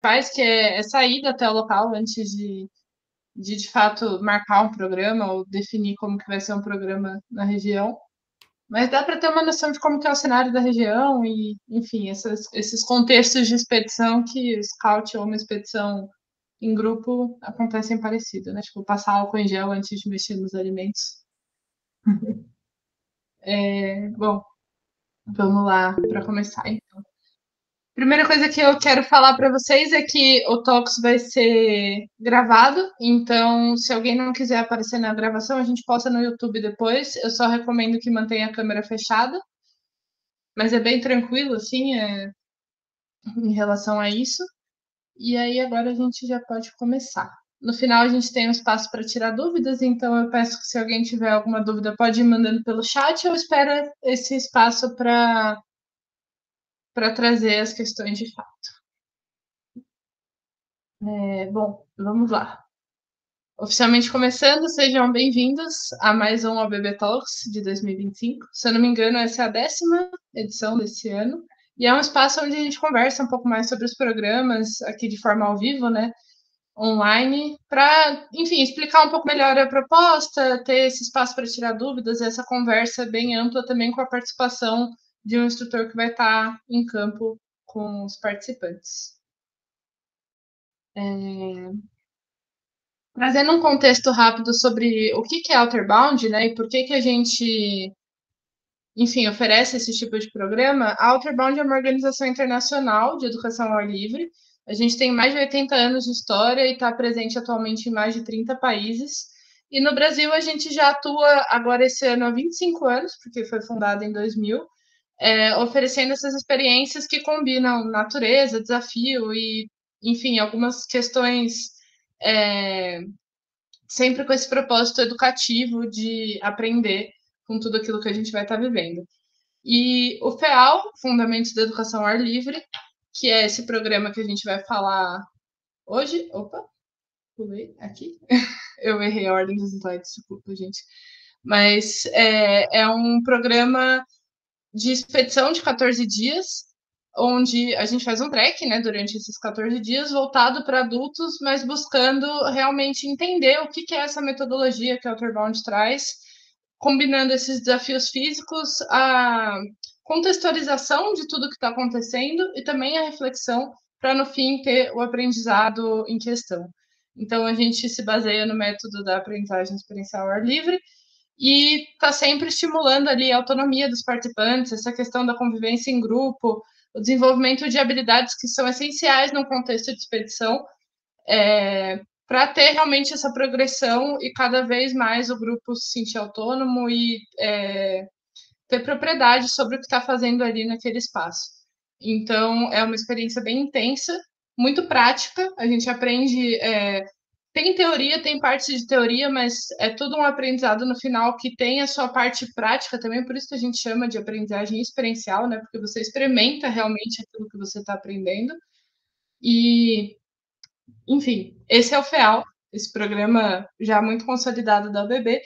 faz, que é sair até o local antes de fato marcar um programa ou definir como que vai ser um programa na região. Mas dá para ter uma noção de como que é o cenário da região e, enfim, esses contextos de expedição que scout ou uma expedição em grupo acontecem parecido, né? Tipo, passar álcool em gel antes de mexer nos alimentos. Bom, vamos lá para começar. Primeira coisa que eu quero falar para vocês é que o Talks vai ser gravado, então se alguém não quiser aparecer na gravação, a gente posta no YouTube depois. Eu só recomendo que mantenha a câmera fechada, mas é bem tranquilo, assim, em relação a isso. E aí agora a gente já pode começar. No final a gente tem um espaço para tirar dúvidas, então eu peço que se alguém tiver alguma dúvida pode ir mandando pelo chat, ou espera esse espaço para trazer as questões de fato. Bom, vamos lá. Oficialmente começando, sejam bem-vindos a mais um OBB Talks de 2025. Se eu não me engano, essa é a 10ª edição desse ano. E é um espaço onde a gente conversa um pouco mais sobre os programas aqui de forma ao vivo, né? Online, para, enfim, explicar um pouco melhor a proposta, ter esse espaço para tirar dúvidas, essa conversa bem ampla também com a participação de um instrutor que vai estar em campo com os participantes. Trazendo um contexto rápido sobre o que é Outerbound, né, e por que a gente, enfim, oferece esse tipo de programa. A Outerbound é uma organização internacional de educação ao ar livre. A gente tem mais de 80 anos de história e está presente atualmente em mais de 30 países. E no Brasil a gente já atua agora esse ano há 25 anos, porque foi fundada em 2000, oferecendo essas experiências que combinam natureza, desafio e, enfim, algumas questões sempre com esse propósito educativo de aprender com tudo aquilo que a gente vai estar vivendo. E o FEAL, Fundamentos da Educação ao Ar Livre, que é esse programa que a gente vai falar hoje. Opa, pulei aqui. Eu errei a ordem dos slides, desculpa, gente. Mas é um programa de expedição de 14 dias, onde a gente faz um trek, né, durante esses 14 dias, voltado para adultos, mas buscando realmente entender o que é essa metodologia que a Outerbound traz, combinando esses desafios físicos, a contextualização de tudo que está acontecendo e também a reflexão para, no fim, ter o aprendizado em questão. Então, a gente se baseia no método da aprendizagem experiencial ao ar livre, e está sempre estimulando ali a autonomia dos participantes, essa questão da convivência em grupo, o desenvolvimento de habilidades que são essenciais num contexto de expedição, para ter realmente essa progressão e cada vez mais o grupo se sentir autônomo e ter propriedade sobre o que está fazendo ali naquele espaço. Então, é uma experiência bem intensa, muito prática, a gente aprende tem teoria, tem parte de teoria, mas é tudo um aprendizado no final que tem a sua parte prática também, por isso que a gente chama de aprendizagem experiencial, né? Porque você experimenta realmente aquilo que você está aprendendo. E, enfim, esse é o FEAL, esse programa já muito consolidado da UBB.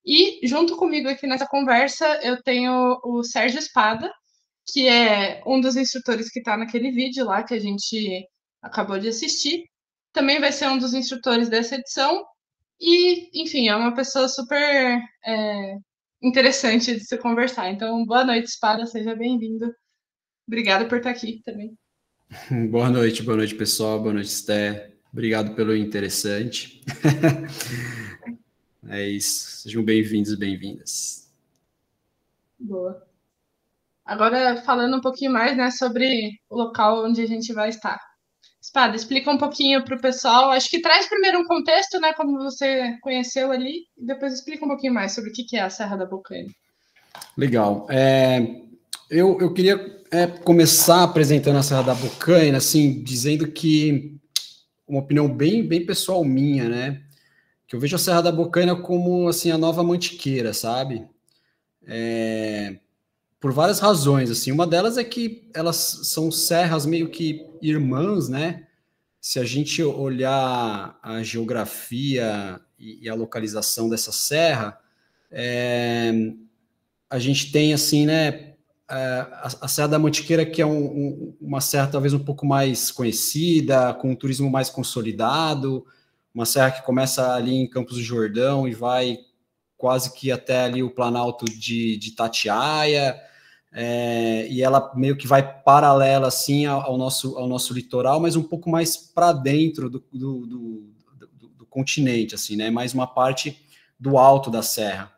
E junto comigo aqui nessa conversa eu tenho o Sérgio Espada, que é um dos instrutores que está naquele vídeo lá que a gente acabou de assistir. Também vai ser um dos instrutores dessa edição e, enfim, é uma pessoa super interessante de se conversar. Então, boa noite, Espada, seja bem-vindo. Obrigada por estar aqui também. Boa noite, pessoal, boa noite, Sté. Obrigado pelo interessante. É isso, sejam bem-vindos e bem-vindas. Boa. Agora, falando um pouquinho mais, né, sobre o local onde a gente vai estar. Espada, explica um pouquinho para o pessoal. Acho que traz primeiro um contexto, né, como você conheceu ali, e depois explica um pouquinho mais sobre o que é a Serra da Bocaina. Legal. Eu queria começar apresentando a Serra da Bocaina, assim, dizendo que uma opinião bem pessoal minha, né? Que eu vejo a Serra da Bocaina como assim a nova Mantiqueira, sabe? Por várias razões, assim. Uma delas é que elas são serras meio que irmãs, né? Se a gente olhar a geografia e a localização dessa serra, a gente tem assim, né, a Serra da Mantiqueira, que é uma serra talvez um pouco mais conhecida, com um turismo mais consolidado, uma serra que começa ali em Campos do Jordão e vai quase que até ali o Planalto de Itatiaia, e ela meio que vai paralela assim ao nosso litoral, mas um pouco mais para dentro do continente, assim, né? Mais uma parte do alto da serra.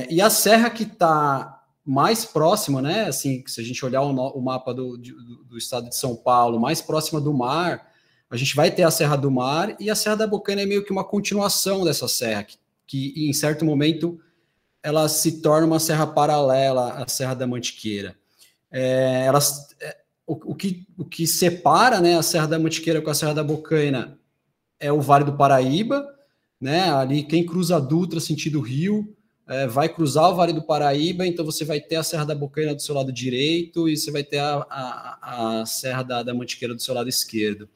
E a serra que está mais próxima, né? Assim, se a gente olhar o mapa do estado de São Paulo, mais próxima do mar, a gente vai ter a Serra do Mar, e a Serra da Bocaina é meio que uma continuação dessa serra, que em certo momento ela se torna uma serra paralela à Serra da Mantiqueira. O que separa, né, a Serra da Mantiqueira com a Serra da Bocaina é o Vale do Paraíba, né? Ali quem cruza a Dutra sentido Rio vai cruzar o Vale do Paraíba, então você vai ter a Serra da Bocaina do seu lado direito e você vai ter a Serra da Mantiqueira do seu lado esquerdo.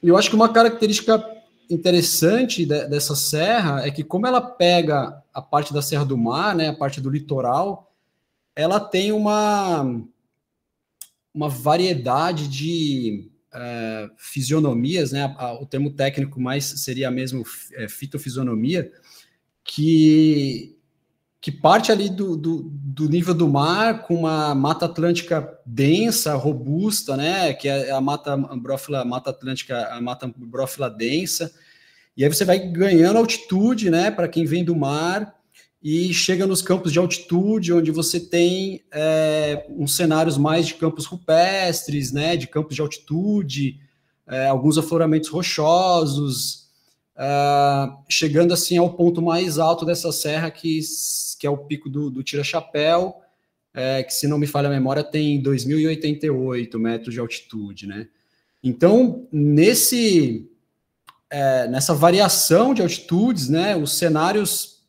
Eu acho que uma característica interessante dessa serra é que, como ela pega a parte da Serra do Mar, né, a parte do litoral, ela tem uma variedade de fisionomias, né? O termo técnico mais seria mesmo fitofisionomia, que parte ali do nível do mar, com uma mata atlântica densa, robusta, né, que é a mata atlântica, a mata ambrófila densa, e aí você vai ganhando altitude, né, para quem vem do mar, e chega nos campos de altitude, onde você tem uns cenários mais de campos rupestres, né, de campos de altitude, alguns afloramentos rochosos, chegando assim ao ponto mais alto dessa serra, que é o pico do Tira-Chapéu, que, se não me falha a memória, tem 2.088 metros de altitude, né? Então, nessa variação de altitudes, né, os cenários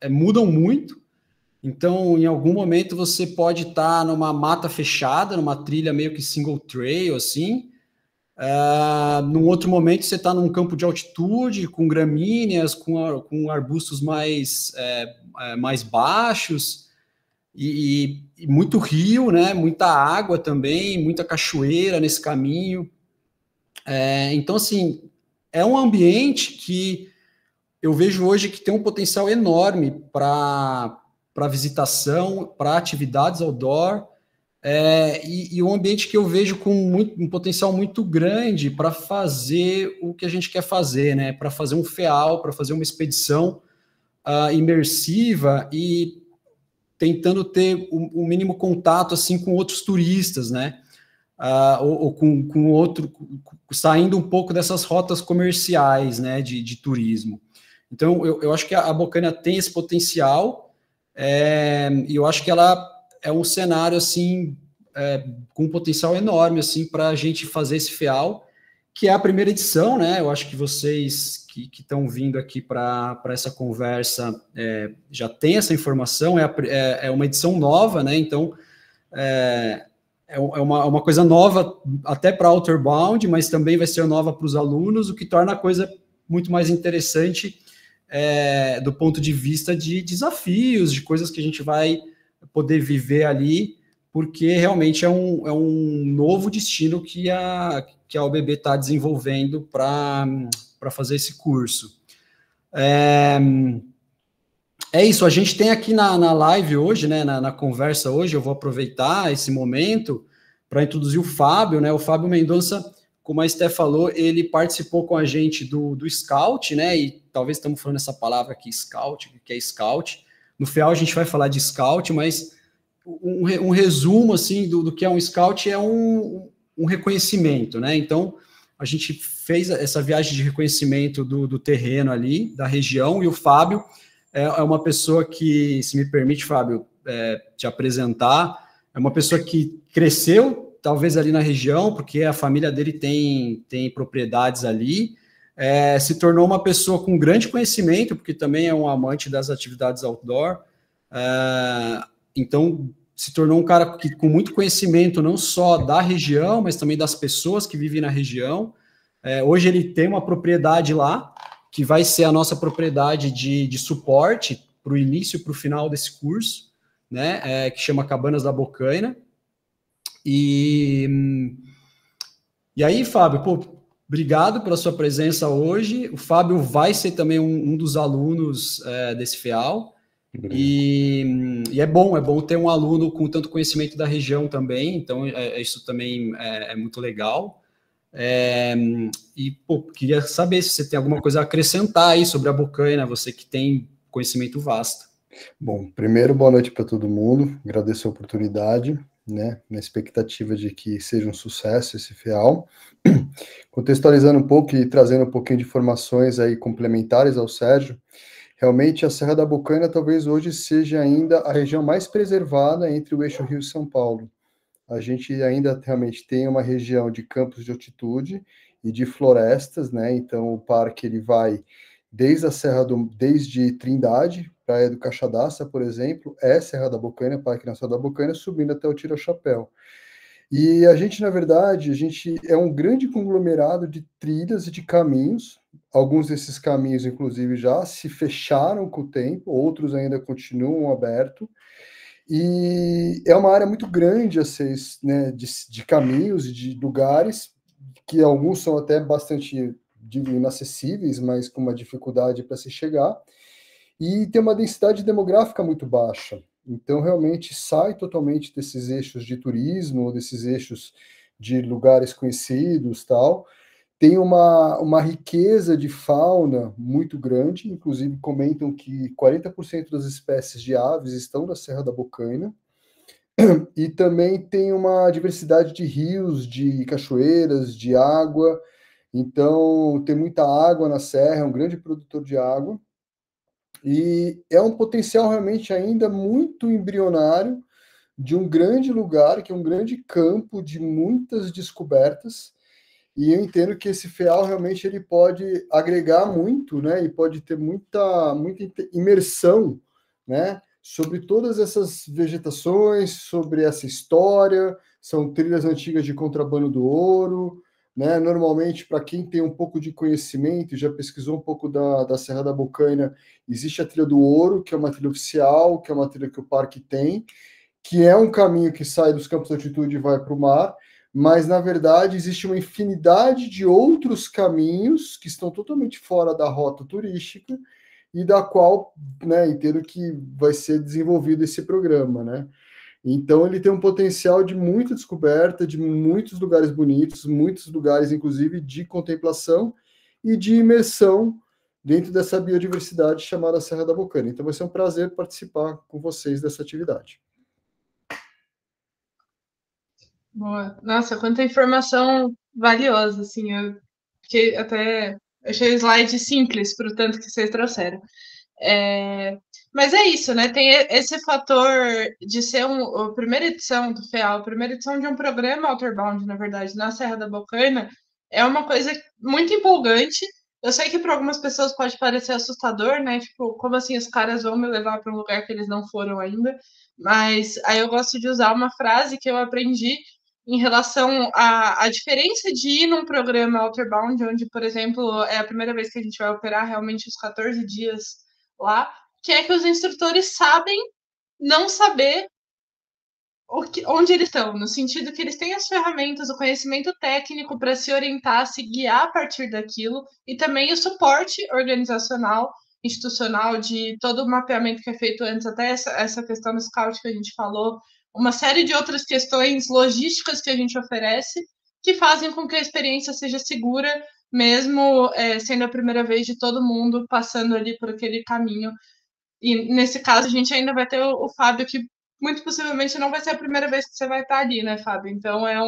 mudam muito. Então, em algum momento, você pode estar numa mata fechada, numa trilha meio que single trail, assim. Num outro momento, você está num campo de altitude, com gramíneas, com arbustos mais baixos, e muito rio, né? Muita água também, muita cachoeira nesse caminho. Então, assim, é um ambiente que eu vejo hoje que tem um potencial enorme para visitação, para atividades outdoor, e um ambiente que eu vejo com um potencial muito grande para fazer o que a gente quer fazer, né? Para fazer um FEAL, para fazer uma expedição imersiva e tentando ter o mínimo contato assim com outros turistas, né? Ou com outro, saindo um pouco dessas rotas comerciais, né? De turismo. Então, eu acho que a Bocaina tem esse potencial, e eu acho que ela é um cenário assim com um potencial enorme assim para a gente fazer esse FEAL, que é a primeira edição, né? Eu acho que vocês que estão vindo aqui para essa conversa já tem essa informação. É uma edição nova, né? Então é uma coisa nova até para Outerbound, mas também vai ser nova para os alunos, o que torna a coisa muito mais interessante do ponto de vista de desafios, de coisas que a gente vai poder viver ali, porque realmente é um novo destino que a UBB está desenvolvendo para fazer esse curso. É isso, a gente tem aqui na live hoje, né, na conversa hoje, eu vou aproveitar esse momento para introduzir o Fábio, né? O Fábio Mendonça, como a Esté falou, ele participou com a gente do Scout, né? E talvez estamos falando essa palavra aqui, Scout, que é Scout. No FEAL a gente vai falar de Scout, mas um resumo assim do que é um Scout é um reconhecimento, né? Então, a gente fez essa viagem de reconhecimento do terreno ali, da região, e o Fábio é uma pessoa que, se me permite, Fábio, te apresentar, é uma pessoa que cresceu, talvez, ali na região, porque a família dele tem propriedades ali, se tornou uma pessoa com grande conhecimento, porque também é um amante das atividades outdoor, então se tornou um cara com muito conhecimento, não só da região, mas também das pessoas que vivem na região. Hoje ele tem uma propriedade lá, que vai ser a nossa propriedade de suporte para o início e para o final desse curso. né, que chama Cabanas da Bocaina. E aí, Fábio, pô, obrigado pela sua presença hoje. O Fábio vai ser também um dos alunos desse FEAL. E é bom ter um aluno com tanto conhecimento da região também, então isso também é muito legal. E pô, queria saber se você tem alguma coisa a acrescentar aí sobre a Bocaina, você que tem conhecimento vasto. Bom, primeiro, boa noite para todo mundo, agradeço a oportunidade, né, na expectativa de que seja um sucesso esse FEAL. Contextualizando um pouco e trazendo um pouquinho de informações aí complementares ao Sérgio, realmente a Serra da Bocaina talvez hoje seja ainda a região mais preservada entre o eixo Rio e São Paulo. A gente ainda realmente tem uma região de campos de altitude e de florestas, né? Então o parque ele vai desde Trindade, Praia do Caixadaça, por exemplo, Serra da Bocaina, Parque Nacional da Bocaina, subindo até o Tira Chapéu. E a gente, na verdade, é um grande conglomerado de trilhas e de caminhos. Alguns desses caminhos, inclusive, já se fecharam com o tempo, outros ainda continuam abertos. E é uma área muito grande, assim, né, de caminhos e de lugares, que alguns são até bastante inacessíveis, mas com uma dificuldade para se chegar. E tem uma densidade demográfica muito baixa. Então, realmente, sai totalmente desses eixos de turismo, desses eixos de lugares conhecidos, tal. Tem uma riqueza de fauna muito grande, inclusive comentam que 40% das espécies de aves estão na Serra da Bocaina, e também tem uma diversidade de rios, de cachoeiras, de água, então tem muita água na serra, é um grande produtor de água, e é um potencial realmente ainda muito embrionário de um grande lugar, que é um grande campo de muitas descobertas, e eu entendo que esse FEAL realmente ele pode agregar muito, né, e pode ter muita imersão, né, sobre todas essas vegetações, sobre essa história, são trilhas antigas de contrabando do ouro, né, normalmente para quem tem um pouco de conhecimento, já pesquisou um pouco da Serra da Bocaina, existe a Trilha do Ouro, que é uma trilha oficial, que é uma trilha que o parque tem, que é um caminho que sai dos campos de altitude e vai para o mar, mas, na verdade, existe uma infinidade de outros caminhos que estão totalmente fora da rota turística e da qual, né, entendo que vai ser desenvolvido esse programa, né? Então, ele tem um potencial de muita descoberta, de muitos lugares bonitos, muitos lugares, inclusive, de contemplação e de imersão dentro dessa biodiversidade chamada Serra da Bocaina. Então, vai ser um prazer participar com vocês dessa atividade. Boa. Nossa, quanta informação valiosa, assim, eu fiquei até achei o slide simples para o tanto que vocês trouxeram. Mas é isso, né? Tem esse fator de ser a primeira edição do FEAL, a primeira edição de um programa Outerbound, na verdade, na Serra da Bocaina, é uma coisa muito empolgante. Eu sei que para algumas pessoas pode parecer assustador, né? Tipo, como assim os caras vão me levar para um lugar que eles não foram ainda? Mas aí eu gosto de usar uma frase que eu aprendi em relação à diferença de ir num programa Outerbound, onde, por exemplo, é a primeira vez que a gente vai operar realmente os 14 dias lá, que é que os instrutores sabem não saber onde eles estão, no sentido que eles têm as ferramentas, o conhecimento técnico para se orientar, se guiar a partir daquilo, e também o suporte organizacional, institucional, de todo o mapeamento que é feito antes, até essa questão do scout que a gente falou, uma série de outras questões logísticas que a gente oferece, que fazem com que a experiência seja segura, mesmo sendo a primeira vez de todo mundo passando ali por aquele caminho. E nesse caso, a gente ainda vai ter o Fábio, que muito possivelmente não vai ser a primeira vez que você vai estar ali, né, Fábio? Então é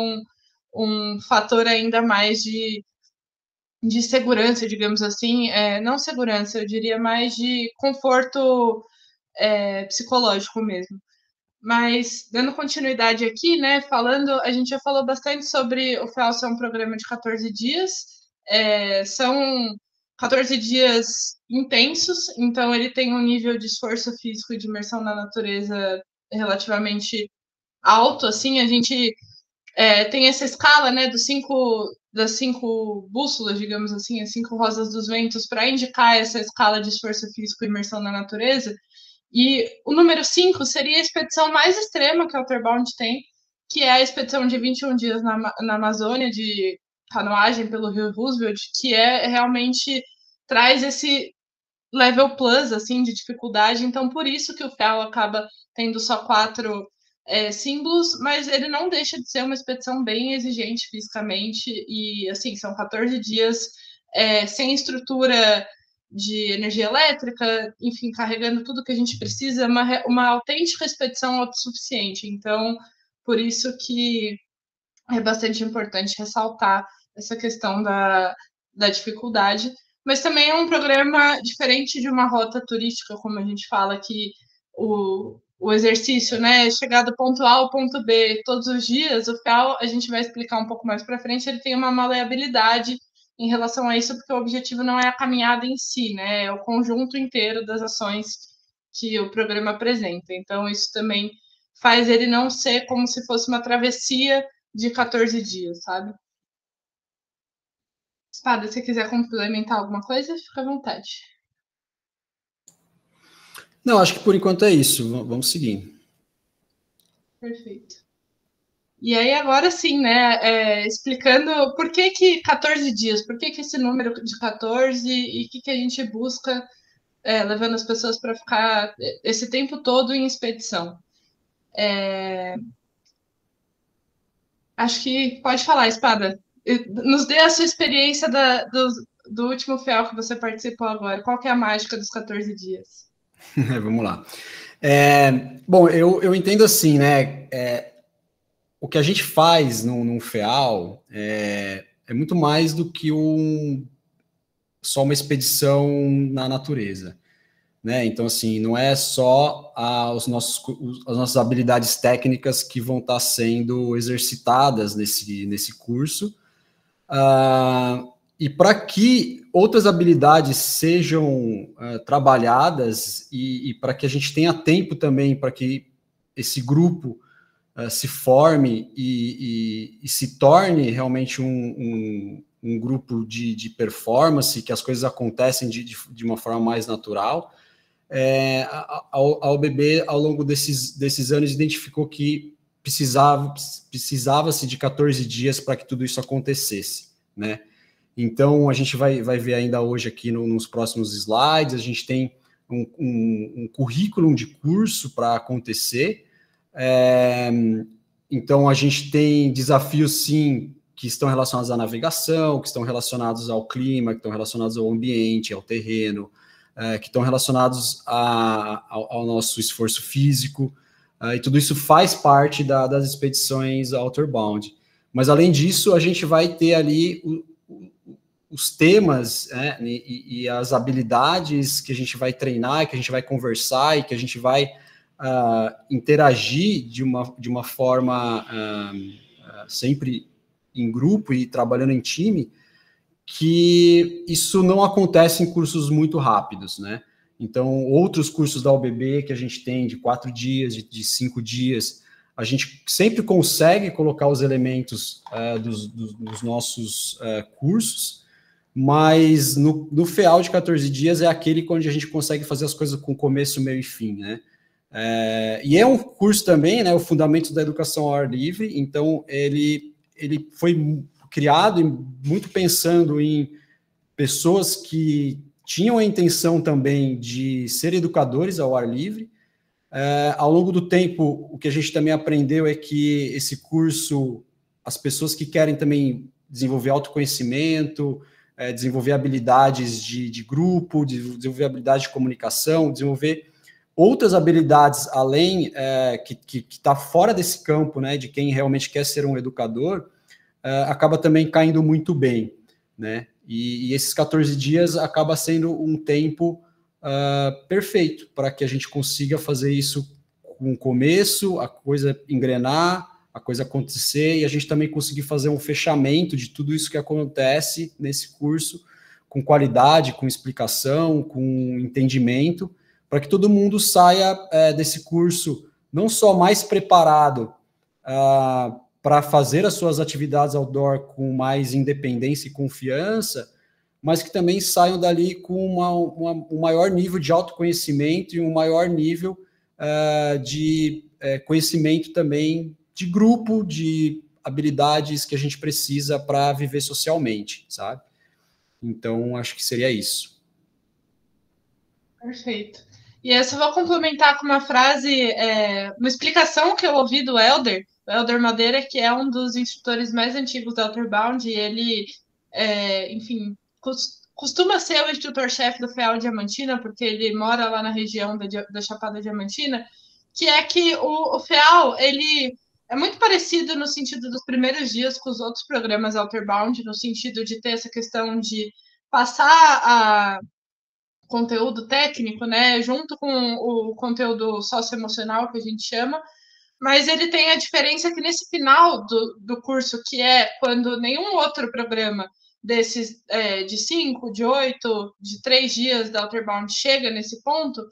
um fator ainda mais de segurança, digamos assim. Não segurança, eu diria mais de conforto psicológico mesmo. Mas, dando continuidade aqui, né, a gente já falou bastante sobre o FEAL ser um programa de 14 dias, são 14 dias intensos, então ele tem um nível de esforço físico e de imersão na natureza relativamente alto, assim, a gente tem essa escala, né, das cinco bússolas, digamos assim, as 5 rosas dos ventos, para indicar essa escala de esforço físico e imersão na natureza. E o número 5 seria a expedição mais extrema que o Outerbound tem, que é a expedição de 21 dias na Amazônia, de canoagem pelo Rio Roosevelt, que realmente traz esse level plus, assim, de dificuldade. Então, por isso que o FEAL acaba tendo só 4 símbolos, mas ele não deixa de ser uma expedição bem exigente fisicamente. E, assim, são 14 dias sem estrutura de energia elétrica, enfim, carregando tudo que a gente precisa, uma autêntica expedição autossuficiente. Então, por isso que é bastante importante ressaltar essa questão da dificuldade, mas também é um programa diferente de uma rota turística, como a gente fala, que o exercício, né, chegar do ponto A ao ponto B todos os dias. O FEAL, a gente vai explicar um pouco mais para frente, ele tem uma maleabilidade em relação a isso, porque o objetivo não é a caminhada em si, né, é o conjunto inteiro das ações que o programa apresenta. Então, isso também faz ele não ser como se fosse uma travessia de 14 dias, sabe? Espada, se quiser complementar alguma coisa, fica à vontade. Não, acho que por enquanto é isso. Vamos seguir. Perfeito. E aí, agora sim, né, explicando por que 14 dias, por que esse número de 14 e o que a gente busca levando as pessoas para ficar esse tempo todo em expedição. Acho que pode falar, Espada. Nos dê a sua experiência do último FEAL que você participou agora. Qual que é a mágica dos 14 dias? Vamos lá. Bom, eu entendo assim, né? O que a gente faz num FEAL é muito mais do que só uma expedição na natureza, né? Então, assim, não é só as nossas habilidades técnicas que vão estar sendo exercitadas nesse curso, e para que outras habilidades sejam trabalhadas e para que a gente tenha tempo também para que esse grupo se forme e se torne realmente um grupo de performance, que as coisas acontecem de uma forma mais natural. A OBB, ao longo desses anos, identificou que precisava-se de 14 dias para que tudo isso acontecesse, né? Então, a gente vai ver ainda hoje aqui nos próximos slides, a gente tem um currículo de curso para acontecer. Então, a gente tem desafios, sim, que estão relacionados à navegação, que estão relacionados ao clima, que estão relacionados ao ambiente, ao terreno, que estão relacionados ao nosso esforço físico, e tudo isso faz parte das expedições Outerbound. Mas, além disso, a gente vai ter ali os temas, né, e as habilidades que a gente vai treinar, que a gente vai conversar e que a gente vai interagir de uma forma sempre em grupo e trabalhando em time, que isso não acontece em cursos muito rápidos, né? Então, outros cursos da OBB que a gente tem de 4 dias, de 5 dias, a gente sempre consegue colocar os elementos dos nossos cursos, mas no FEAL de 14 dias é aquele onde a gente consegue fazer as coisas com começo, meio e fim, né? E é um curso também, né, o Fundamentos da Educação ao Ar Livre, então ele foi criado muito pensando em pessoas que tinham a intenção também de ser educadores ao ar livre. Ao longo do tempo, o que a gente também aprendeu é que esse curso, as pessoas que querem também desenvolver autoconhecimento, desenvolver habilidades de grupo, desenvolver habilidades de comunicação, desenvolver outras habilidades além, que está fora desse campo, né, de quem realmente quer ser um educador, acaba também caindo muito bem, né? E esses 14 dias acaba sendo um tempo perfeito para que a gente consiga fazer isso com o começo, a coisa engrenar, a coisa acontecer, e a gente também conseguir fazer um fechamento de tudo isso que acontece nesse curso, com qualidade, com explicação, com entendimento, para que todo mundo saia desse curso não só mais preparado para fazer as suas atividades outdoor com mais independência e confiança, mas que também saiam dali com um maior nível de autoconhecimento e um maior nível de conhecimento também de grupo, de habilidades que a gente precisa para viver socialmente, sabe? Então, acho que seria isso. Perfeito. E essa eu vou complementar com uma frase, uma explicação que eu ouvi do Helder Madeira, que é um dos instrutores mais antigos da Outerbound, e ele, enfim, costuma ser o instrutor-chefe do FEAL Diamantina, porque ele mora lá na região da Chapada Diamantina, que é que o FEAL, ele é muito parecido no sentido dos primeiros dias com os outros programas Outerbound, no sentido de ter essa questão de passar conteúdo técnico, né, junto com o conteúdo socioemocional, que a gente chama, mas ele tem a diferença que nesse final do curso, que é quando nenhum outro programa desses de 5, de 8, de 3 dias da Outerbound chega nesse ponto,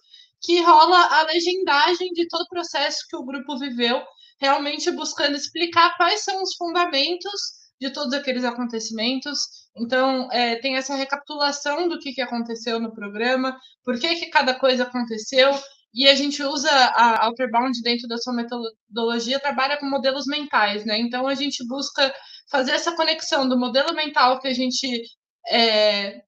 que rola a legendagem de todo o processo que o grupo viveu, realmente buscando explicar quais são os fundamentos de todos aqueles acontecimentos. Então, tem essa recapitulação do que aconteceu no programa, por que cada coisa aconteceu, e a gente usa a Outerbound dentro da sua metodologia, trabalha com modelos mentais, né? Então, a gente busca fazer essa conexão do modelo mental que a gente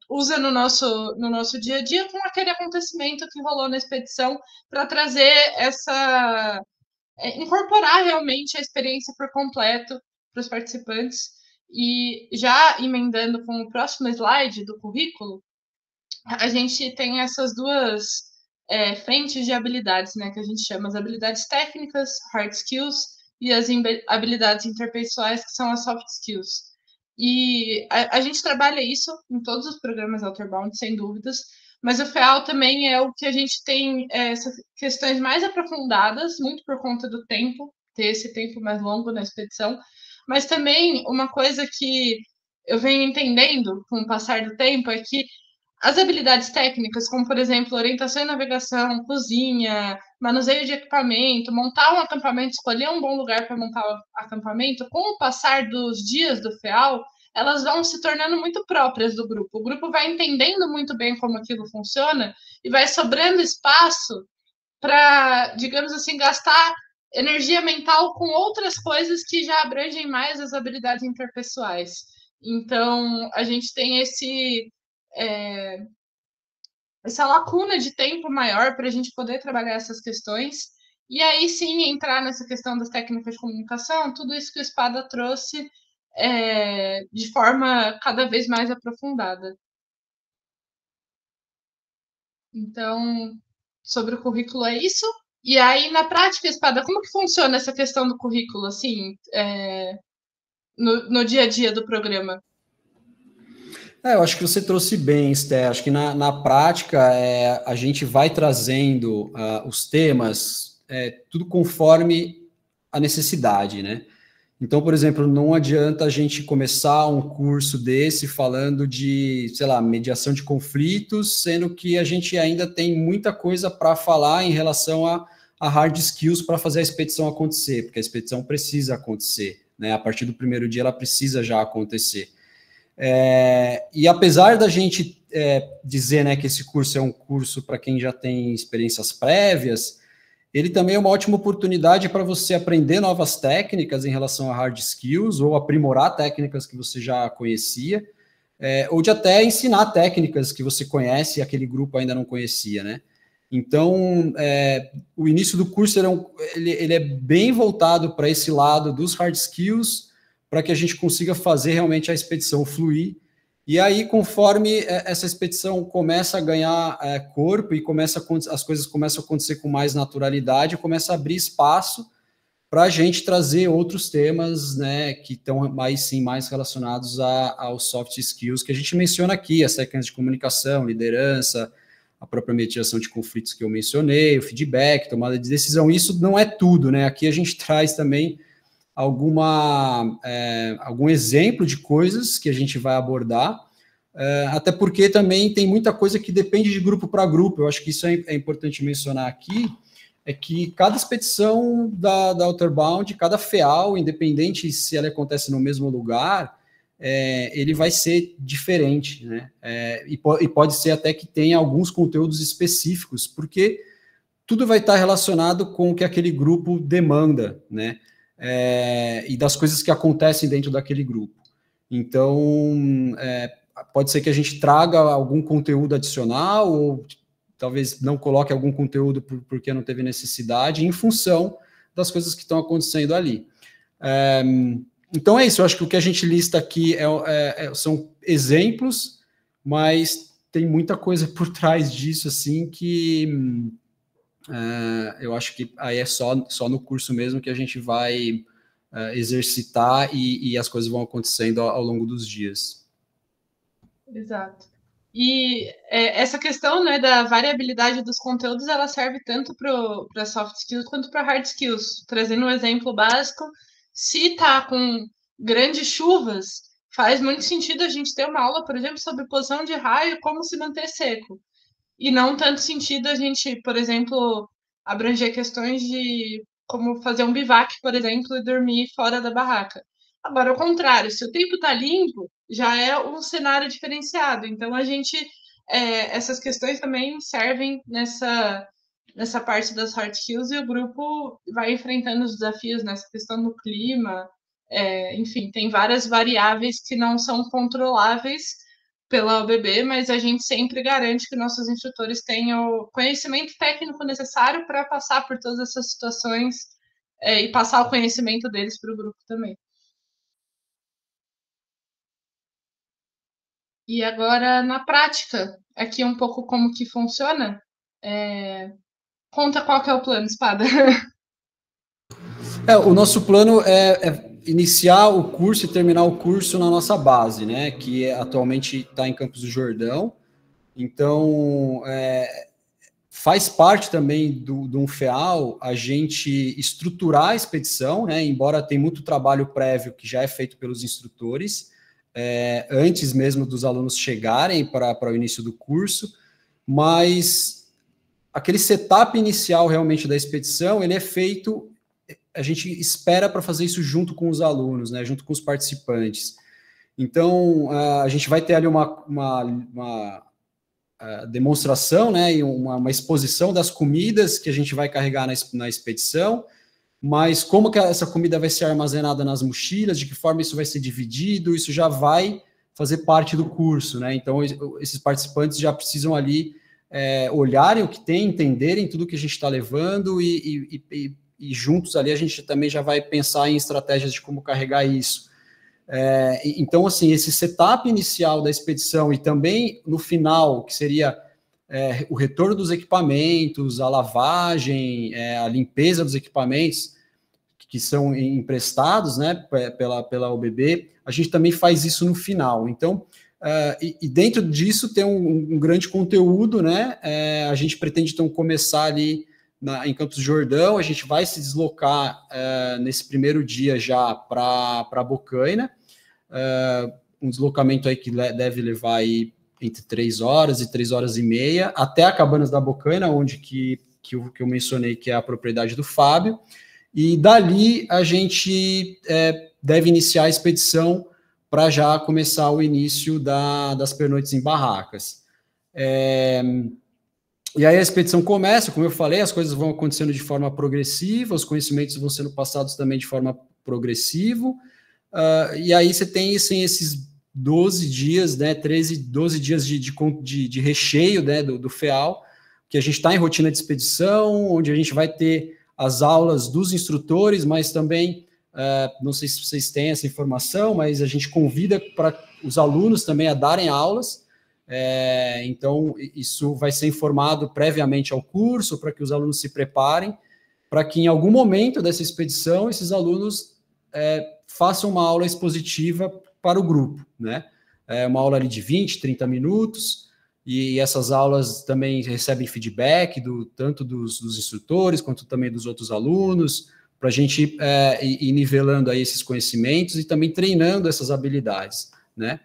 usa no nosso dia a dia com aquele acontecimento que rolou na expedição, para trazer incorporar realmente a experiência por completo para os participantes. E já emendando com o próximo slide do currículo, a gente tem essas duas frentes de habilidades, né, que a gente chama as habilidades técnicas, hard skills, e as habilidades interpessoais, que são as soft skills. E a gente trabalha isso em todos os programas Outerbound, sem dúvidas, mas o FEAL também é o que a gente tem essas questões mais aprofundadas, muito por conta do tempo, ter esse tempo mais longo na expedição, mas também uma coisa que eu venho entendendo com o passar do tempo é que as habilidades técnicas, como, por exemplo, orientação e navegação, cozinha, manuseio de equipamento, montar um acampamento, escolher um bom lugar para montar o acampamento, com o passar dos dias do FEAL, elas vão se tornando muito próprias do grupo. O grupo vai entendendo muito bem como aquilo funciona e vai sobrando espaço para, digamos assim, gastar energia mental com outras coisas que já abrangem mais as habilidades interpessoais. Então, a gente tem essa lacuna de tempo maior para a gente poder trabalhar essas questões. E aí sim entrar nessa questão das técnicas de comunicação, tudo isso que o Espada trouxe de forma cada vez mais aprofundada. Então, sobre o currículo é isso. E aí, na prática, Espada, como que funciona essa questão do currículo, assim, no dia a dia do programa? Eu acho que você trouxe bem, Esther. Acho que na prática a gente vai trazendo os temas tudo conforme a necessidade, né? Então, por exemplo, não adianta a gente começar um curso desse falando de, sei lá, mediação de conflitos, sendo que a gente ainda tem muita coisa para falar em relação a hard skills para fazer a expedição acontecer, porque a expedição precisa acontecer, né? A partir do primeiro dia ela precisa já acontecer. E apesar da gente dizer, né, que esse curso é um curso para quem já tem experiências prévias, ele também é uma ótima oportunidade para você aprender novas técnicas em relação a hard skills, ou aprimorar técnicas que você já conhecia, ou de até ensinar técnicas que você conhece e aquele grupo ainda não conhecia, né? Então, o início do curso ele é bem voltado para esse lado dos hard skills, para que a gente consiga fazer realmente a expedição fluir. E aí, conforme essa expedição começa a ganhar corpo e as coisas começam a acontecer com mais naturalidade, começa a abrir espaço para a gente trazer outros temas, né, que estão mais relacionados aos soft skills que a gente menciona aqui, as técnicas de comunicação, liderança, a própria mediação de conflitos que eu mencionei, o feedback, tomada de decisão. Isso não é tudo, né? Aqui a gente traz também algum exemplo de coisas que a gente vai abordar, até porque também tem muita coisa que depende de grupo para grupo. Eu acho que isso é importante mencionar aqui, é que cada expedição da Outerbound, cada FEAL, independente se ela acontece no mesmo lugar, ele vai ser diferente, né? E pode ser até que tenha alguns conteúdos específicos, porque tudo vai estar relacionado com o que aquele grupo demanda, né? E das coisas que acontecem dentro daquele grupo. Então, pode ser que a gente traga algum conteúdo adicional, ou talvez não coloque algum conteúdo porque não teve necessidade, em função das coisas que estão acontecendo ali. Então é isso, eu acho que o que a gente lista aqui são exemplos, mas tem muita coisa por trás disso, assim, que eu acho que aí é só no curso mesmo que a gente vai exercitar e as coisas vão acontecendo ao longo dos dias. Exato. E essa questão, né, da variabilidade dos conteúdos, ela serve tanto para soft skills quanto para hard skills. Trazendo um exemplo básico, se está com grandes chuvas, faz muito sentido a gente ter uma aula, por exemplo, sobre posição de raio, como se manter seco. E não tanto sentido a gente, por exemplo, abranger questões de como fazer um bivac, por exemplo, e dormir fora da barraca. Agora, ao contrário, se o tempo está limpo, já é um cenário diferenciado. Então, essas questões também servem nessa parte das hard skills, e o grupo vai enfrentando os desafios nessa questão do clima. Enfim, tem várias variáveis que não são controláveis pela OBB, mas a gente sempre garante que nossos instrutores tenham o conhecimento técnico necessário para passar por todas essas situações e passar o conhecimento deles para o grupo também. E agora, na prática, aqui um pouco como que funciona. Conta qual que é o plano, Espada. O nosso plano é iniciar o curso e terminar o curso na nossa base, né? Que atualmente está em Campos do Jordão. Então, faz parte também do UFEAL a gente estruturar a expedição, né? Embora tenha muito trabalho prévio que já é feito pelos instrutores, antes mesmo dos alunos chegarem para o início do curso, mas aquele setup inicial realmente da expedição, ele é feito, a gente espera para fazer isso junto com os alunos, né, junto com os participantes. Então, a gente vai ter ali uma demonstração, né, e uma exposição das comidas que a gente vai carregar na expedição, mas como que essa comida vai ser armazenada nas mochilas, de que forma isso vai ser dividido, isso já vai fazer parte do curso, né? Então, esses participantes já precisam ali olharem o que tem, entenderem tudo que a gente está levando e juntos ali a gente também já vai pensar em estratégias de como carregar isso. Então, assim, esse setup inicial da expedição e também no final, que seria o retorno dos equipamentos, a lavagem, a limpeza dos equipamentos que são emprestados, né, pela OBB, a gente também faz isso no final. Então, e dentro disso tem um grande conteúdo, né, a gente pretende então começar ali em Campos do Jordão, a gente vai se deslocar nesse primeiro dia já para Bocaina, um deslocamento aí que deve levar aí entre 3 horas e 3 horas e meia, até a Cabanas da Bocaina, onde que eu mencionei que é a propriedade do Fábio, e dali a gente deve iniciar a expedição para já começar o início das pernoites em barracas. E aí a expedição começa, como eu falei, as coisas vão acontecendo de forma progressiva, os conhecimentos vão sendo passados também de forma progressiva, e aí você tem assim, esses 12 dias, né, 12 dias de recheio, né, do FEAL, que a gente está em rotina de expedição, onde a gente vai ter as aulas dos instrutores, mas também, não sei se vocês têm essa informação, mas a gente convida para os alunos também a darem aulas, então isso vai ser informado previamente ao curso, para que os alunos se preparem, para que em algum momento dessa expedição, esses alunos façam uma aula expositiva para o grupo, né? Uma aula ali de 20, 30 minutos, e essas aulas também recebem feedback tanto dos instrutores, quanto também dos outros alunos, para a gente ir nivelando aí esses conhecimentos e também treinando essas habilidades, né?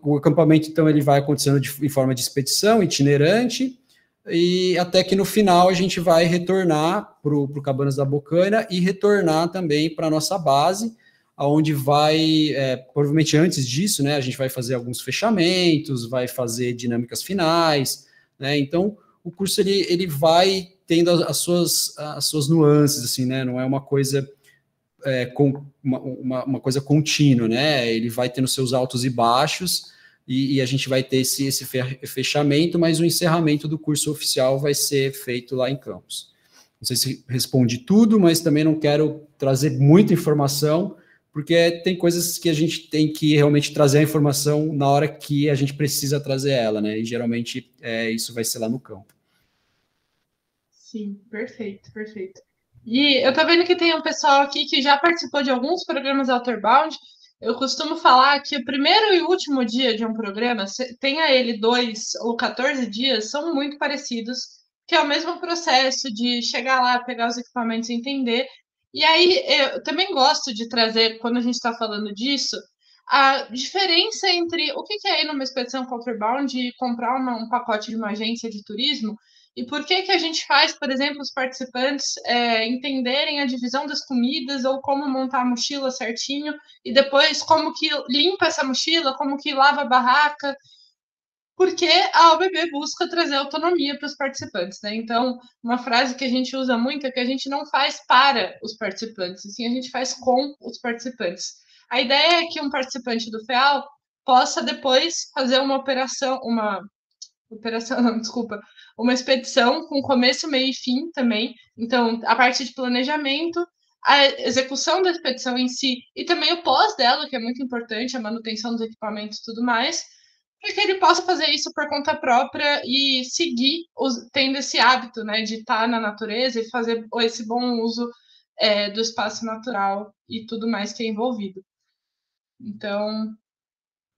O acampamento, então, ele vai acontecendo em forma de expedição, itinerante, e até que no final a gente vai retornar para o Cabanas da Bocaina e retornar também para a nossa base, onde vai, provavelmente antes disso, né, a gente vai fazer alguns fechamentos, vai fazer dinâmicas finais, né, então o curso ele vai tendo as suas nuances, assim, né, não é uma coisa com uma coisa contínua, né, ele vai tendo seus altos e baixos, e a gente vai ter esse fechamento, mas o encerramento do curso oficial vai ser feito lá em Campos. Não sei se respondi tudo, mas também não quero trazer muita informação, porque tem coisas que a gente tem que realmente trazer a informação na hora que a gente precisa trazer ela, né? E geralmente isso vai ser lá no campo. Sim, perfeito, perfeito. E eu tô vendo que tem um pessoal aqui que já participou de alguns programas Outerbound. Eu costumo falar que o primeiro e último dia de um programa, tenha ele 2 ou 14 dias, são muito parecidos, que é o mesmo processo de chegar lá, pegar os equipamentos e entender. E aí eu também gosto de trazer, quando a gente está falando disso, a diferença entre o que é ir numa expedição Outerbound e comprar um pacote de uma agência de turismo. E por que a gente faz, por exemplo, os participantes entenderem a divisão das comidas ou como montar a mochila certinho e depois como que limpa essa mochila, como que lava a barraca, porque a OBB busca trazer autonomia para os participantes, né? Então, uma frase que a gente usa muito é que a gente não faz para os participantes, assim, a gente faz com os participantes. A ideia é que um participante do FEAL possa depois fazer uma operação, não, desculpa, uma expedição com começo, meio e fim também. Então, a parte de planejamento, a execução da expedição em si e também o pós dela, que é muito importante, a manutenção dos equipamentos e tudo mais, para que ele possa fazer isso por conta própria e seguir tendo esse hábito, né, de estar na natureza e fazer esse bom uso do espaço natural e tudo mais que é envolvido. Então,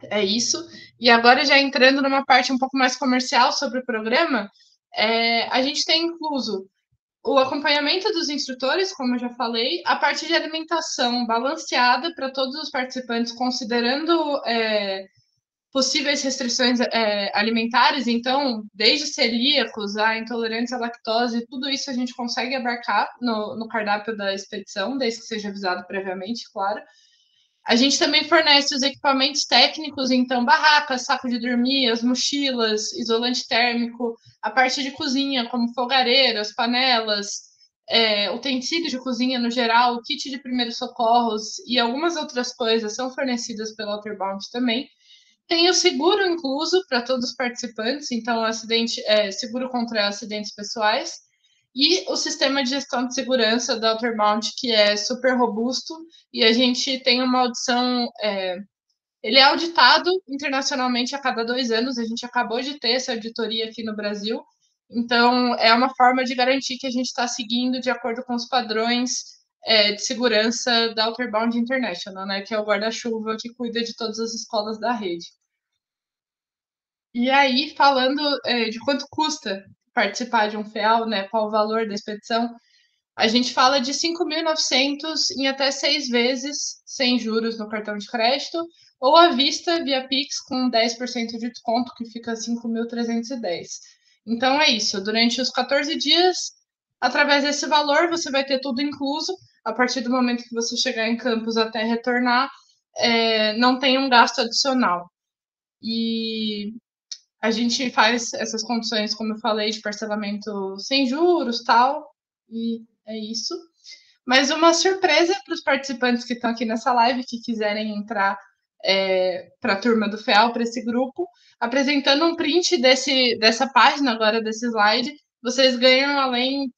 é isso. E agora, já entrando numa parte um pouco mais comercial sobre o programa, a gente tem incluso o acompanhamento dos instrutores, como eu já falei, a parte de alimentação balanceada para todos os participantes, considerando possíveis restrições alimentares, então, desde celíacos a intolerantes à lactose, tudo isso a gente consegue abarcar no cardápio da expedição, desde que seja avisado previamente, claro. A gente também fornece os equipamentos técnicos, então barracas, saco de dormir, as mochilas, isolante térmico, a parte de cozinha, como fogareiras, panelas, utensílios de cozinha no geral, o kit de primeiros socorros e algumas outras coisas são fornecidas pela Outerbound também. Tem o seguro incluso para todos os participantes, então seguro contra acidentes pessoais. E o sistema de gestão de segurança da Outerbound, que é super robusto, e a gente tem uma audição. Ele é auditado internacionalmente a cada 2 anos, a gente acabou de ter essa auditoria aqui no Brasil, então é uma forma de garantir que a gente está seguindo de acordo com os padrões de segurança da Outerbound International, né, que é o guarda-chuva que cuida de todas as escolas da rede. E aí, falando de quanto custa participar de um FEAL, né, qual o valor da expedição, a gente fala de 5.900 em até 6 vezes, sem juros no cartão de crédito, ou à vista via Pix com 10% de desconto, que fica 5.310. Então é isso, durante os 14 dias, através desse valor, você vai ter tudo incluso. A partir do momento que você chegar em Campos até retornar, não tem um gasto adicional. E a gente faz essas condições, como eu falei, de parcelamento sem juros, tal, e é isso. Mas uma surpresa para os participantes que estão aqui nessa live, que quiserem entrar para a turma do FEAL, para esse grupo, apresentando um print dessa página agora, desse slide, vocês ganham, além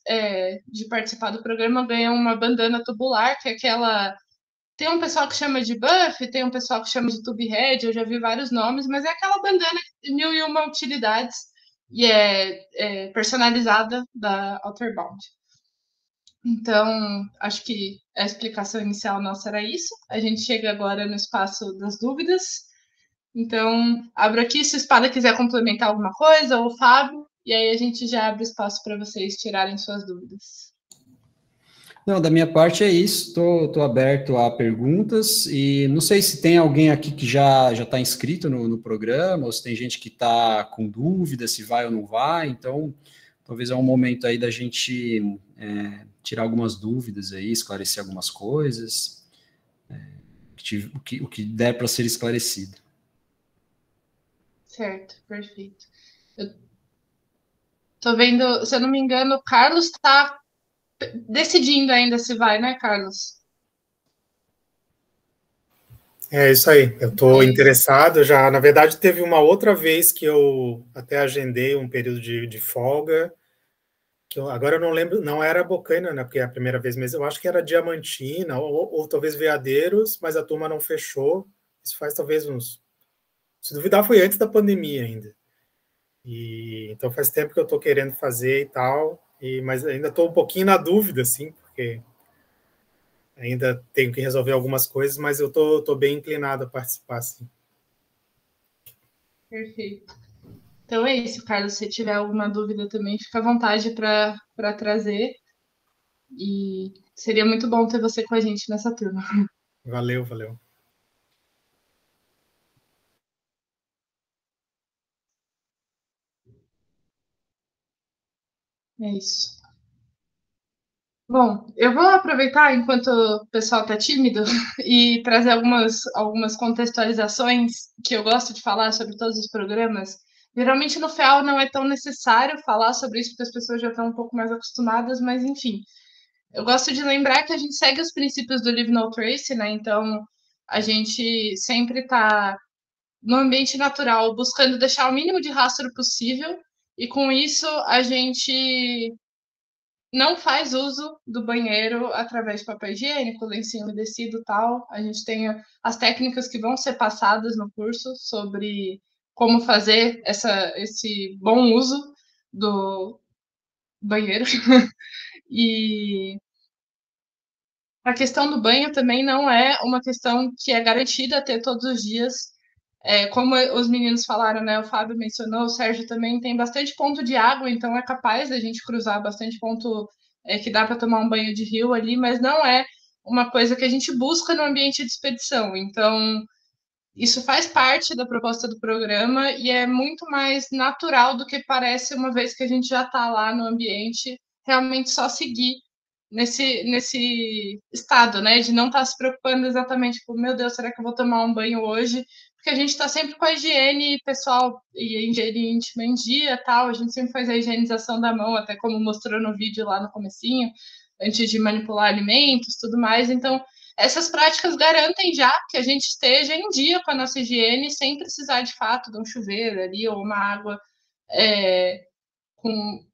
de participar do programa, ganham uma bandana tubular, que é aquela... Tem um pessoal que chama de buff, tem um pessoal que chama de tube head, eu já vi vários nomes, mas é aquela bandana de 1001 utilidades e é personalizada da Outerbound. Então, acho que a explicação inicial nossa era isso. A gente chega agora no espaço das dúvidas. Então, abro aqui se o Espada quiser complementar alguma coisa, ou o Fábio, e aí a gente já abre espaço para vocês tirarem suas dúvidas. Não, da minha parte é isso, estou aberto a perguntas, e não sei se tem alguém aqui que já está inscrito no programa, ou se tem gente que está com dúvida se vai ou não vai, então talvez é um momento aí da gente tirar algumas dúvidas aí, esclarecer algumas coisas. o que der para ser esclarecido. Certo, perfeito. Eu tô vendo, se eu não me engano, o Carlos está decidindo ainda se vai, né, Carlos? É isso aí, eu estou interessado já. Na verdade, teve uma outra vez que eu até agendei um período de folga, que agora eu não lembro, não era Bocaina, né? Porque é a primeira vez mesmo, eu acho que era Diamantina, ou talvez Veadeiros, mas a turma não fechou. Isso faz talvez uns. Se duvidar, foi antes da pandemia ainda. E então faz tempo que eu estou querendo fazer e tal, mas ainda estou um pouquinho na dúvida, assim, porque ainda tenho que resolver algumas coisas, mas eu tô bem inclinado a participar, sim. Perfeito. Então é isso, Carlos. Se tiver alguma dúvida também, fica à vontade para trazer. E seria muito bom ter você com a gente nessa turma. Valeu, valeu. É isso. Bom, eu vou aproveitar enquanto o pessoal está tímido e trazer algumas contextualizações que eu gosto de falar sobre todos os programas. Geralmente no FEAL não é tão necessário falar sobre isso, porque as pessoas já estão um pouco mais acostumadas, mas enfim. Eu gosto de lembrar que a gente segue os princípios do Leave No Trace, né? Então, a gente sempre está no ambiente natural, buscando deixar o mínimo de rastro possível, e com isso a gente não faz uso do banheiro através de papel higiênico, lencinho umedecido e tal. A gente tem as técnicas que vão ser passadas no curso sobre como fazer esse bom uso do banheiro. E a questão do banho também não é uma questão que é garantida a ter todos os dias. Como os meninos falaram, né? O Fábio mencionou, o Sérgio também tem bastante ponto de água, então é capaz da gente cruzar bastante ponto que dá para tomar um banho de rio ali, mas não é uma coisa que a gente busca no ambiente de expedição. Então, isso faz parte da proposta do programa e é muito mais natural do que parece uma vez que a gente já está lá no ambiente, realmente só seguir nesse estado, né? De não estar se preocupando exatamente com, meu Deus, será que eu vou tomar um banho hoje? Porque a gente está sempre com a higiene pessoal e a higiene íntima em dia, tal. A gente sempre faz a higienização da mão, até como mostrou no vídeo lá no comecinho, antes de manipular alimentos, tudo mais. Então, essas práticas garantem já que a gente esteja em dia com a nossa higiene, sem precisar de fato de um chuveiro ali ou uma água com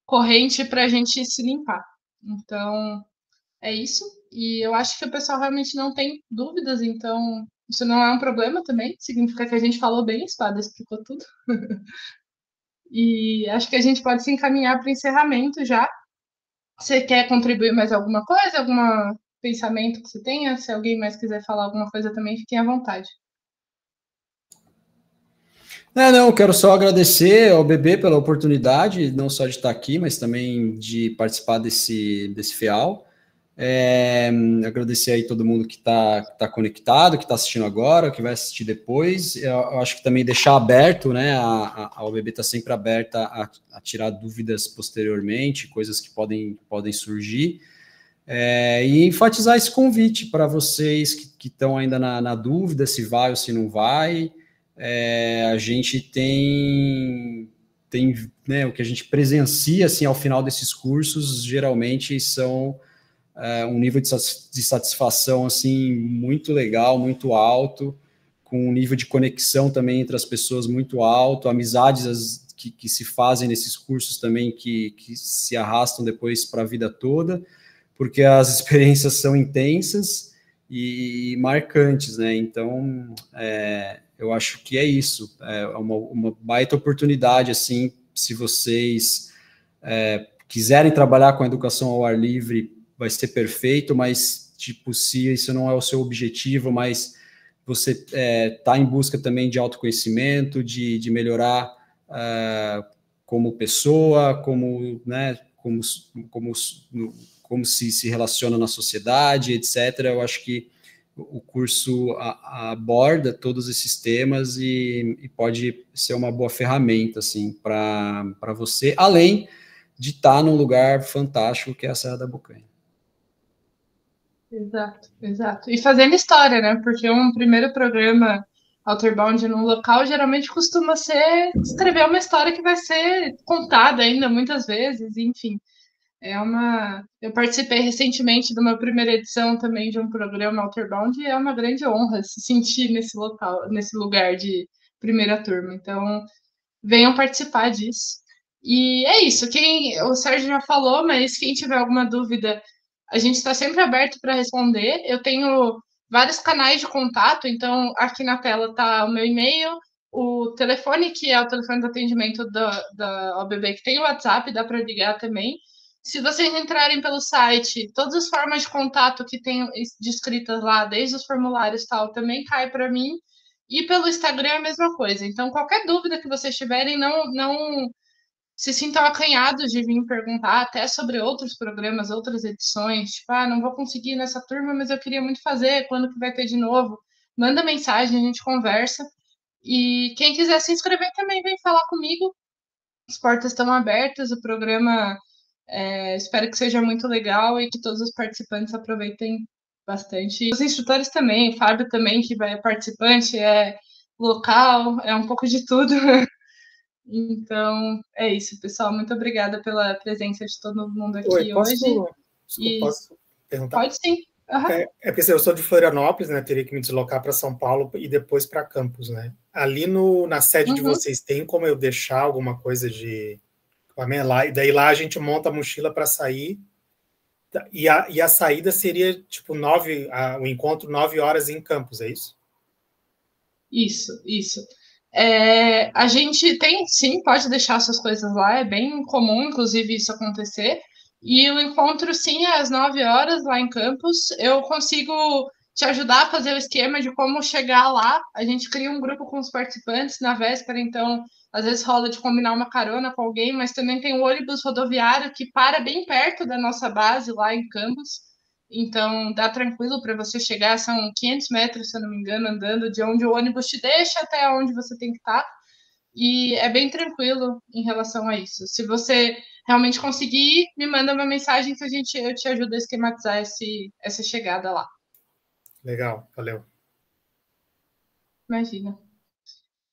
corrente para a gente se limpar. Então, é isso. E eu acho que o pessoal realmente não tem dúvidas, então isso não é um problema também. Significa que a gente falou bem, Espada explicou tudo. E acho que a gente pode se encaminhar para o encerramento já. Você quer contribuir mais alguma coisa? Algum pensamento que você tenha? Se alguém mais quiser falar alguma coisa também, fiquem à vontade. Não, quero só agradecer ao BB pela oportunidade, não só de estar aqui, mas também de participar desse FEAL. Agradecer aí todo mundo que tá conectado, que está assistindo agora, que vai assistir depois. Eu acho que também deixar aberto, né? A OBB está sempre aberta a tirar dúvidas posteriormente, coisas que podem surgir. E enfatizar esse convite para vocês que estão ainda na dúvida se vai ou se não vai. A gente tem né, o que a gente presencia assim, ao final desses cursos, geralmente são um nível de satisfação assim, muito legal, muito alto, com um nível de conexão também entre as pessoas muito alto, amizades que se fazem nesses cursos também que se arrastam depois para a vida toda, porque as experiências são intensas e marcantes, né? Então, eu acho que é isso. É uma baita oportunidade, assim, se vocês quiserem trabalhar com a educação ao ar livre, vai ser perfeito, mas, tipo, se isso não é o seu objetivo, mas você está em busca também de autoconhecimento, de melhorar como pessoa, como, né, como se relaciona na sociedade, etc. Eu acho que o curso aborda todos esses temas e pode ser uma boa ferramenta assim, para você, além de estar num lugar fantástico que é a Serra da Bocaina. Exato, exato. E fazendo história, né? Porque um primeiro programa Outerbound num local geralmente costuma ser escrever uma história que vai ser contada ainda muitas vezes, enfim. Eu participei recentemente de uma primeira edição também de um programa Outerbound e é uma grande honra se sentir nesse local, nesse lugar de primeira turma. Então, venham participar disso. E é isso. O Sérgio já falou, mas quem tiver alguma dúvida, a gente está sempre aberto para responder. Eu tenho vários canais de contato, então aqui na tela está o meu e-mail, o telefone, que é o telefone de atendimento da OBB, que tem o WhatsApp, dá para ligar também. Se vocês entrarem pelo site, todas as formas de contato que tem descritas lá, desde os formulários e tal, também cai para mim. E pelo Instagram é a mesma coisa. Então, qualquer dúvida que vocês tiverem, não se sintam acanhados de vir perguntar até sobre outros programas, outras edições. Tipo, não vou conseguir nessa turma, mas eu queria muito fazer. Quando que vai ter de novo? Manda mensagem, a gente conversa. E quem quiser se inscrever também vem falar comigo. As portas estão abertas, o programa espero que seja muito legal e que todos os participantes aproveitem bastante. Os instrutores também, o Fábio também, que vai participante, é local, é um pouco de tudo. Então, é isso, pessoal. Muito obrigada pela presença de todo mundo aqui hoje. Posso perguntar? Pode sim. Uhum. Porque eu sou de Florianópolis, né? Teria que me deslocar para São Paulo e depois para Campos, né? Ali na sede de vocês, tem como eu deixar alguma coisa de lá, e daí lá a gente monta a mochila para sair, e a saída seria tipo o encontro 9 horas em Campos, é isso? Isso. A gente tem, sim, pode deixar suas coisas lá, é bem comum, inclusive, isso acontecer. E o encontro, sim, é às 9 horas lá em Campos. Eu consigo te ajudar a fazer o esquema de como chegar lá. A gente cria um grupo com os participantes na véspera, então às vezes rola de combinar uma carona com alguém, mas também tem o ônibus rodoviário que para bem perto da nossa base lá em Campos. Então dá tranquilo para você chegar, são 500 metros, se eu não me engano, andando de onde o ônibus te deixa até onde você tem que estar. E é bem tranquilo em relação a isso. Se você realmente conseguir, me manda uma mensagem que eu te ajudo a esquematizar essa chegada lá. Legal, valeu. Imagina.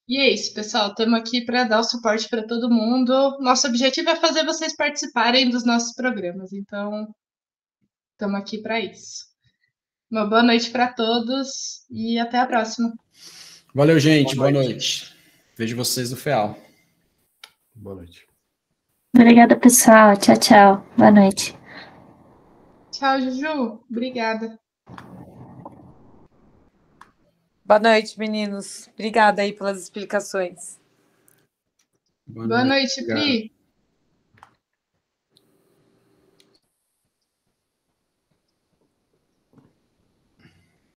E é isso, pessoal. Estamos aqui para dar o suporte para todo mundo. Nosso objetivo é fazer vocês participarem dos nossos programas. Então, estamos aqui para isso. Uma boa noite para todos e até a próxima. Valeu, gente. Boa noite. Vejo vocês no FEAL. Boa noite. Obrigada, pessoal. Tchau, tchau. Boa noite. Tchau, Juju. Obrigada. Boa noite, meninos. Obrigada aí pelas explicações. Boa noite, Pri.